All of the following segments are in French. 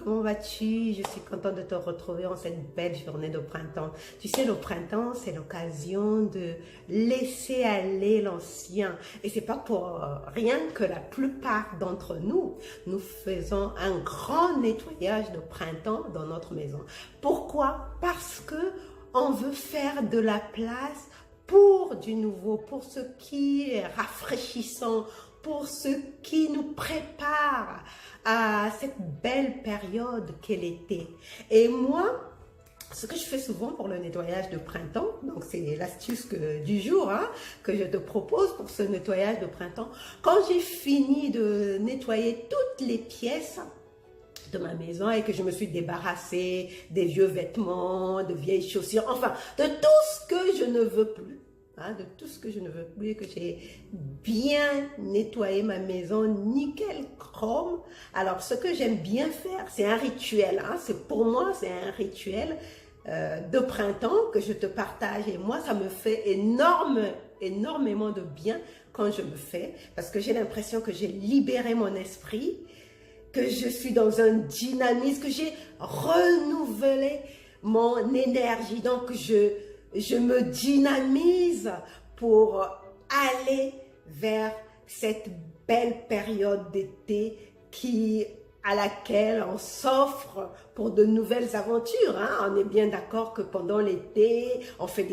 comment vas-tu? Je suis contente de te retrouver en cette belle journée de printemps. Tu sais, le printemps, c'est l'occasion de laisser aller l'ancien. Et c'est pas pour rien que la plupart d'entre nous, nous faisons un grand nettoyage de printemps dans notre maison. Pourquoi? Parce que on veut faire de la place pour du nouveau, pour ce qui est rafraîchissant, pour ce qui nous prépare à cette belle période qu'est l'été. Et moi, ce que je fais souvent pour le nettoyage de printemps, donc c'est l'astuce du jour que je te propose pour ce nettoyage de printemps, quand j'ai fini de nettoyer toutes les pièces de ma maison et que je me suis débarrassée des vieux vêtements, de vieilles chaussures, enfin de tout ce que je ne veux plus, de tout ce que je ne veux plus, que j'ai bien nettoyé ma maison, nickel chrome. Alors ce que j'aime bien faire, c'est un rituel, pour moi c'est un rituel de printemps que je te partage, et moi ça me fait énormément de bien quand je me fais, parce que j'ai l'impression que j'ai libéré mon esprit, que je suis dans un dynamisme, que j'ai renouvelé mon énergie. Donc, je me dynamise pour aller vers cette belle période d'été à laquelle on s'offre pour de nouvelles aventures. On est bien d'accord que pendant l'été, on fait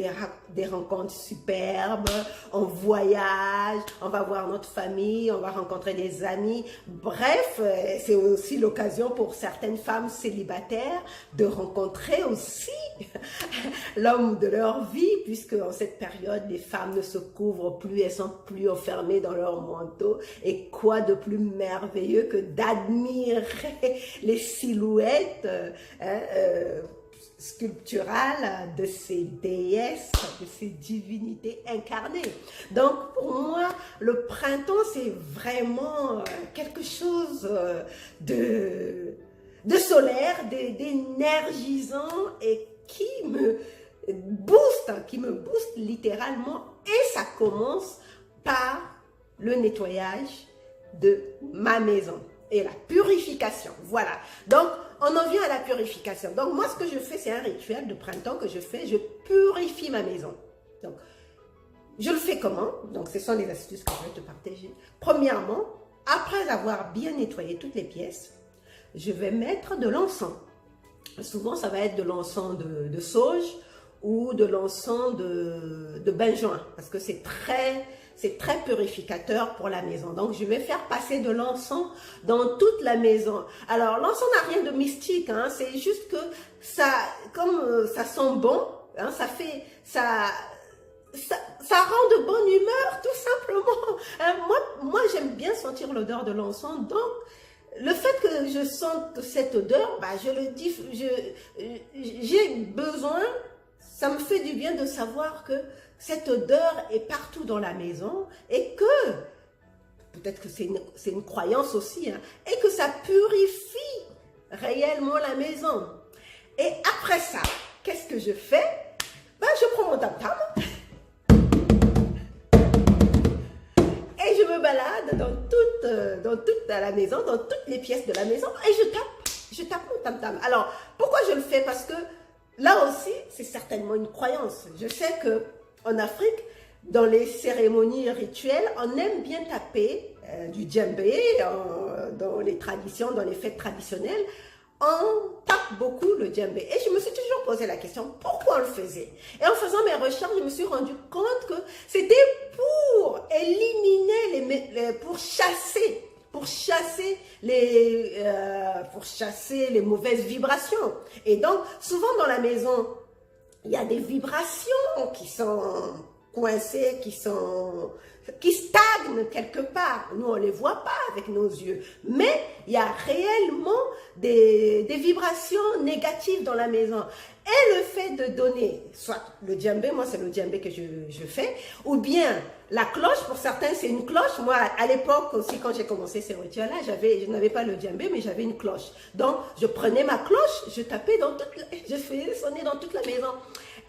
des rencontres superbes, on voyage, on va voir notre famille, on va rencontrer des amis. Bref, c'est aussi l'occasion pour certaines femmes célibataires de rencontrer aussi l'homme de leur vie, puisque en cette période, les femmes ne se couvrent plus, elles sont plus enfermées dans leur manteau. Et quoi de plus merveilleux que d'admirer les silhouettes sculpturales de ces déesses, de ces divinités incarnées. Donc pour moi, le printemps, c'est vraiment quelque chose de solaire, d'énergisant et qui me booste littéralement. Et ça commence par le nettoyage de ma maison et la purification. Voilà. Donc, on en vient à la purification. Donc, moi, ce que je fais, c'est un rituel de printemps que je fais. Je purifie ma maison. Donc, je le fais comment? Donc, ce sont les astuces que je vais te partager. Premièrement, après avoir bien nettoyé toutes les pièces, je vais mettre de l'encens. Souvent, ça va être de l'encens de sauge ou de l'encens de benjoin, parce que c'est très purificateur pour la maison. Donc, je vais faire passer de l'encens dans toute la maison. Alors, l'encens n'a rien de mystique, c'est juste que comme ça sent bon, ça rend de bonne humeur, tout simplement. Moi j'aime bien sentir l'odeur de l'encens, donc le fait que je sente cette odeur, je le dis, j'ai besoin, ça me fait du bien de savoir que cette odeur est partout dans la maison et que, peut-être que c'est une croyance aussi, et que ça purifie réellement la maison. Et après ça, qu'est-ce que je fais? Je prends mon tam-tam et je me balade dans toute la maison, dans toutes les pièces de la maison, et je tape mon tam-tam. Alors, pourquoi je le fais? Parce que là aussi, c'est certainement une croyance. Je sais que en Afrique, dans les cérémonies rituelles, on aime bien taper du djembé dans les traditions, dans les fêtes traditionnelles. On tape beaucoup le djembé. Et je me suis toujours posé la question, pourquoi on le faisait? Et en faisant mes recherches, je me suis rendu compte que c'était pour éliminer, pour chasser les mauvaises vibrations. Et donc, souvent dans la maison, il y a des vibrations qui sont coincées, qui stagnent quelque part. Nous, on ne les voit pas avec nos yeux. Mais il y a réellement des vibrations négatives dans la maison. Et le fait de donner, soit le djembé, moi c'est le djembé que je fais, ou bien la cloche, pour certains c'est une cloche. Moi à l'époque aussi, quand j'ai commencé ces rituels-là, je n'avais pas le djembé, mais j'avais une cloche. Donc je prenais ma cloche, je tapais je faisais sonner dans toute la maison.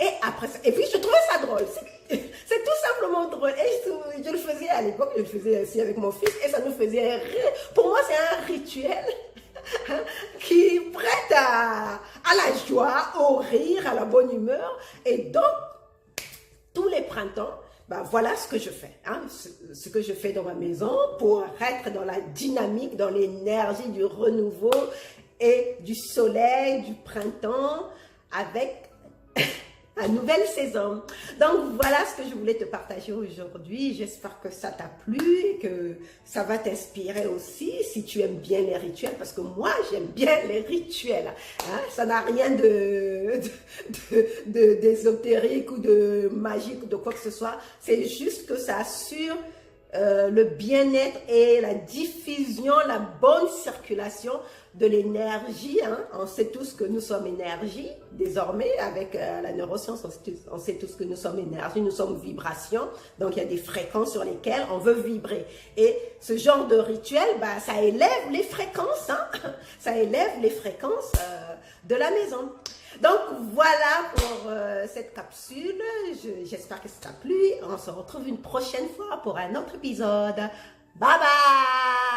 Et après ça, et puis je trouvais ça drôle. C'est tout simplement drôle. Et je le faisais à l'époque, je le faisais aussi avec mon fils, et ça nous faisait rire. Pour moi c'est un rituel qui est prête à la joie, au rire, à la bonne humeur. Et donc, tous les printemps, ben voilà ce que je fais. Hein, ce que je fais dans ma maison pour être dans la dynamique, dans l'énergie du renouveau et du soleil, du printemps, avec la nouvelle saison. Donc voilà ce que je voulais te partager aujourd'hui. J'espère que ça t'a plu et que ça va t'inspirer aussi si tu aimes bien les rituels, parce que moi j'aime bien les rituels. Hein? Ça n'a rien d'ésotérique ou de magique ou de quoi que ce soit. C'est juste que ça assure le bien-être et la diffusion, la bonne circulation de l'énergie. Hein. On sait tous que nous sommes énergie, désormais, avec la neuroscience, on sait tous que nous sommes énergie, nous sommes vibration, donc il y a des fréquences sur lesquelles on veut vibrer. Et ce genre de rituel, bah, ça élève les fréquences, hein. Ça élève les fréquences de la maison. Donc voilà pour cette capsule, j'espère que ça t'a plu. On se retrouve une prochaine fois pour un autre épisode. Bye bye!